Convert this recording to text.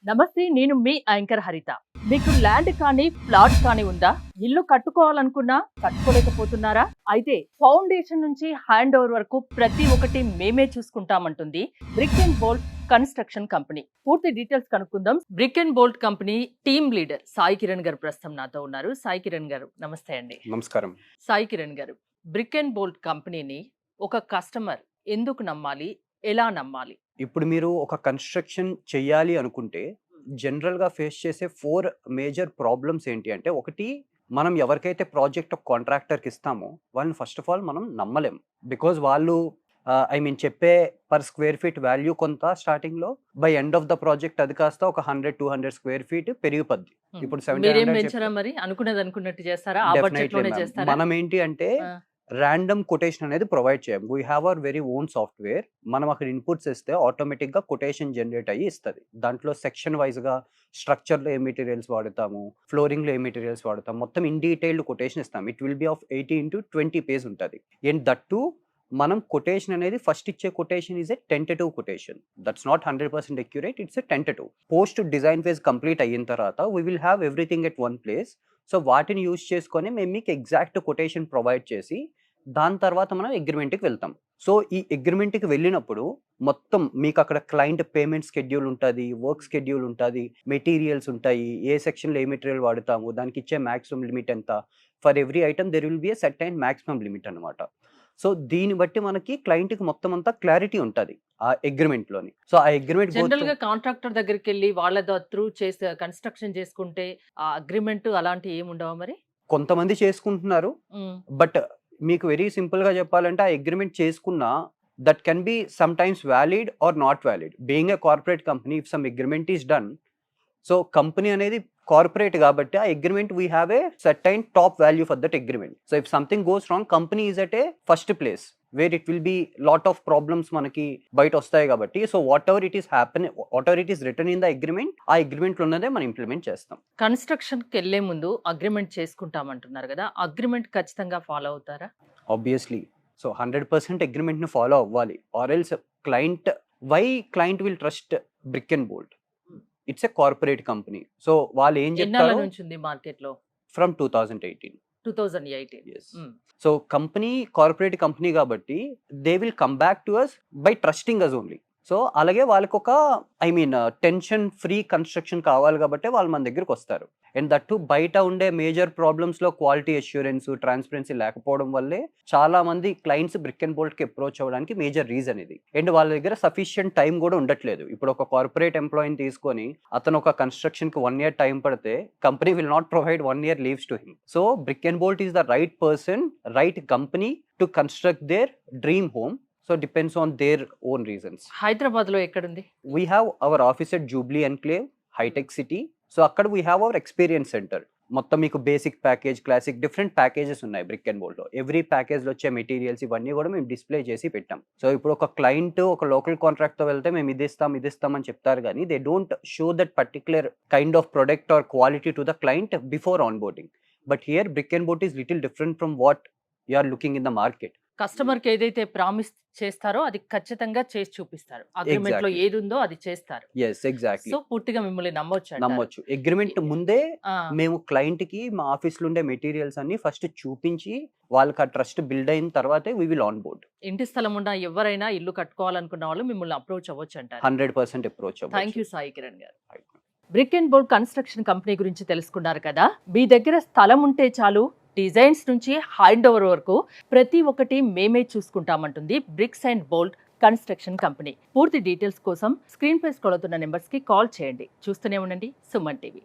నమస్తే, నేను మీ యాంకర్ హరిత. మీకు ల్యాండ్ కానీ ప్లాట్ కానీ ఉందా? ఇల్లు కట్టుకోవాలనుకున్నా కట్టుకోలేకపోతున్నారా? అయితే ఫౌండేషన్ నుంచి హ్యాండ్ ఓవర్ వరకు ప్రతి ఒక్కటి మేమే చూసుకుంటామంటుంది brick and bolt construction company. పూర్తి డీటెయిల్స్ కనుక్కుందాం. Brick and bolt company team leader Sai Kiran garu ప్రస్తుతం నాతో ఉన్నారు. సాయి కిరణ్ గారు, నమస్తే అండి. నమస్కారం. Sai Kiran garu, Brick and bolt కంపెనీని ఒక కస్టమర్ ఎందుకు నమ్మాలి, ఎలా నమ్మాలి? ఇప్పుడు మీరు ఒక కన్స్ట్రక్షన్ చెయ్యాలి అనుకుంటే జనరల్గా ఫేస్ చేసే 4 మేజర్ ప్రాబ్లమ్స్ ఏంటి అంటే, ఒకటి, మనం ఎవరికైతే ప్రాజెక్ట్ ఒక కాంట్రాక్టర్కి ఇస్తామో వాళ్ళని ఫస్ట్ ఆఫ్ ఆల్ మనం నమ్మలేం. బికాజ్ వాళ్ళు చెప్పే పర్ స్క్వేర్ ఫీట్ వాల్యూ కొంత స్టార్టింగ్లో, by end of the project అది కాస్త ఒక 100-200 స్క్వేర్ ఫీట్ పెరిగిపోద్ది. ఇప్పుడు మరి అనుకున్నది అనుకున్నట్టు చేస్తారా? ఆ బడ్జెట్ లోనే చేస్తారా? మనం ఏంటి అంటే ర్యాండమ్ కొటేషన్ అనేది ప్రొవైడ్ చేయం. We have our very own software. మనం అక్కడ ఇన్పుట్స్ ఇస్తే ఆటోమేటిక్గా కొటేషన్ జనరేట్ అయ్యి ఇస్తుంది. దాంట్లో సెక్షన్ వైజ్గా స్ట్రక్చర్లో ఏ మెటీరియల్స్ వాడతాము, ఫ్లోరింగ్లో ఏ మెటీరియల్స్ వాడతాము, మొత్తం ఇన్ డీటెయిల్డ్ కొటేషన్ ఇస్తాం. It will B of 80-20 page ఉంటుంది. అండ్ దట్టు మనం కొటేషన్ అనేది ఫస్ట్ ఇచ్చే quotation is a tentative quotation. That's not 100% accurate, it's a tentative. Post design phase complete అయిన తర్వాత we will have everything at one place. So వాటిని use చేసుకొని మేము మీకు ఎగ్జాక్ట్ కొటేషన్ ప్రొవైడ్ చేసి దాని తర్వాత మనం అగ్రిమెంట్కి వెళ్తాం. సో ఈ అగ్రిమెంట్కి వెళ్ళినప్పుడు మొత్తం మీకు అక్కడ క్లయింట్ పేమెంట్ షెడ్యూల్ ఉంటుంది, వర్క్ షెడ్యూల్ ఉంటుంది, మెటీరియల్స్ ఉంటాయి, ఏ సెక్షన్లో ఏ మెటీరియల్ వాడతాము, దానికి ఇచ్చే మ్యాక్సిమం లిమిట్ ఎంత. For every item there will be a set and maximum limit అనమాట. సో దీన్ని బట్టి మనకి క్లయింట్కి మొత్తం అంతా క్లారిటీ ఉంటుంది ఆ అగ్రిమెంట్లోని. సో ఆ అగ్రిమెంట్ జనరల్ గా కాంట్రాక్టర్ దగ్గరికి వెళ్ళి వాళ్ళ త్రూ చేసే కన్స్ట్రక్షన్ చేసుకుంటే ఆ అగ్రిమెంట్ అలాంటి ఏమి ఉండవా మరి? కొంతమంది చేసుకుంటున్నారు, బట్ మీకు వెరీ సింపుల్గా చెప్పాలంటే ఆ అగ్రిమెంట్ చేసుకున్నా that can be sometimes valid or not valid. Being a corporate company, if some agreement is done, so company అనేది కార్పొరేట్ కాబట్టి ఆ agreement we have a certain top value for that agreement. So if something goes wrong, company is at a first place where it will be lot of problems మనకి బయట వస్తాయి కాబట్టి. So whatever it is return in the agreement, ఆ agreement లో ఉన్నదే మనం implement చేస్తాం. Construction కి వెళ్లే ముందు అగ్రిమెంట్ చేసుకుంటామంటున్నారు కదా, అగ్రిమెంట్ ఖచ్చితంగా ఫాలో అవుతారా? ఆబ్వియస్లీ. సో 100% అగ్రిమెంట్ ని ఫాలో అవ్వాలి. Or else client will trust brick and bolt. It's a corporate company. So వాళ్ళు ఏం చెప్తారు, మార్కెట్ లో from 2018. Yes. So company corporate company కాబట్టి they will come back to us by trusting us only. So అలాగే వాళ్ళకి ఒక tension free construction కావాలి కాబట్టి వాళ్ళు మన దగ్గరికి వస్తారు. అండ్ దట్టు బయట ఉండే మేజర్ ప్రాబ్లమ్స్లో క్వాలిటీ అష్యూరెన్స్, ట్రాన్స్పరెన్సీ లేకపోవడం వల్లే చాలా మంది క్లయింట్స్ బ్రిక్ అండ్ బోల్ట్కి అప్రోచ్ అవ్వడానికి మేజర్ రీజన్ ఇది. అండ్ వాళ్ళ దగ్గర సఫిషియంట్ టైం కూడా ఉండట్లేదు. ఇప్పుడు ఒక కార్పొరేట్ ఎంప్లాయీని తీసుకొని అతను ఒక కన్స్ట్రక్షన్కి 1 year టైం పడితే company will not provide 1 year leaves to him. So Brick and Bolt is the right person, right company to construct their dream home. So depends on their own reasons. Hyderabad లో ఎక్కడుంది? We have our office at Jubilee Enclave, High-Tech City. So అక్కడ we have our experience center. మొత్తం మీకు basic package, classic, different packages ఉన్నాయి brick and bolt లో. Every package లో వచ్చే materials ఇవన్నీ కూడా మేము డిస్ప్లే చేసి పెట్టాం. సో ఇప్పుడు ఒక క్లయింట్ ఒక లోకల్ కాంట్రాక్ట్ తో వెళ్తే మేము ఇది ఇస్తాం అని చెప్తారు, కానీ they don't show that particular kind of product or quality to the client before onboarding. But here Brick and Bolt is little different from what you are looking in the market. Customer కి ఏదైతే promise చేస్తారో అది ఖచ్చితంగా చేసి చూపిస్తారు. Agreement లో ఏది ఉందో అది చేస్తారు. yes exactly. సో పూర్తిగా మిమ్మల్ని నమ్మొచ్చు. అగ్రిమెంట్ ముందే మేము క్లయింట్ కి మా ఆఫీస్ లో ఉండే మెటీరియల్స్ అన్ని ఫస్ట్ చూపించి వాళ్ళకి ఆ ట్రస్ట్ బిల్డ్ అయిన తర్వాతే వి విల్ ఆన్ బోర్డ్. ఇంటి స్థలం ఉన్న ఎవరైనా ఇల్లు కట్టుకోవాలనుకున్న వాళ్ళు మిమ్మల్ని అప్రోచ్ అవ్వచ్చు అంటారు. 100% అప్రోచ్ అవ్వచ్చు. Thank you Sai Kiran garu. Brick and bolt construction company గురించి తెలుసుకున్నారు కదా. మీ దగ్గర స్థలం ఉంటే చాలు, డిజైన్స్ నుంచి హ్యాండ్ ఓవర్ వరకు ప్రతి ఒక్కటి మేమే చూసుకుంటామంటుంది bricks and bolt construction company. పూర్తి డీటెయిల్స్ కోసం స్క్రీన్ పై స్క్రోల్ అవుతున్న నెంబర్స్ కి కాల్ చేయండి. చూస్తూనే ఉండండి సుమన్ టీవీ.